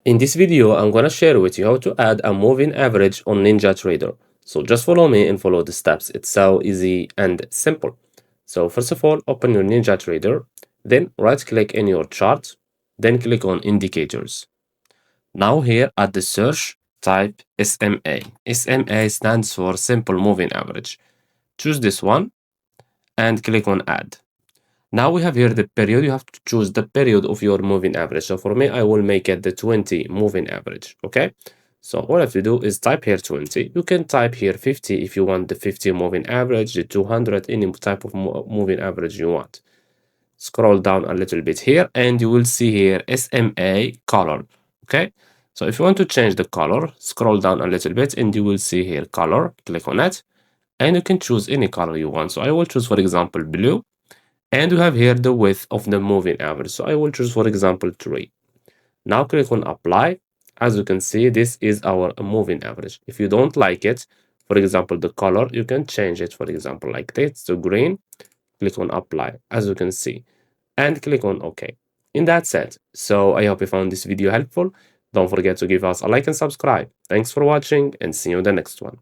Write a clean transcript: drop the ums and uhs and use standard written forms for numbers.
In this video, I'm gonna share with you how to add a moving average on NinjaTrader. So just follow me and follow the steps. It's so easy and simple. So first of all, open your NinjaTrader, then right click in your chart, then click on indicators. Now here at the search, type SMA. SMA stands for simple moving average. Choose this one and click on add. Now we have here the period. You have to choose the period of your moving average. So for me, I will make it the 20 moving average. Okay. So all I have to do is type here 20. You can type here 50 if you want the 50 moving average, the 200, any type of moving average you want. Scroll down a little bit here and you will see here SMA color. Okay. So if you want to change the color, scroll down a little bit and you will see here color. Click on it and you can choose any color you want. So I will choose, for example, blue. And you have here the width of the moving average. So I will choose, for example, 3. Now click on apply. As you can see, this is our moving average. If you don't like it, for example, the color, you can change it, for example, like this to green. Click on apply, as you can see, and click on OK. And that's it. So I hope you found this video helpful. Don't forget to give us a like and subscribe. Thanks for watching and see you in the next one.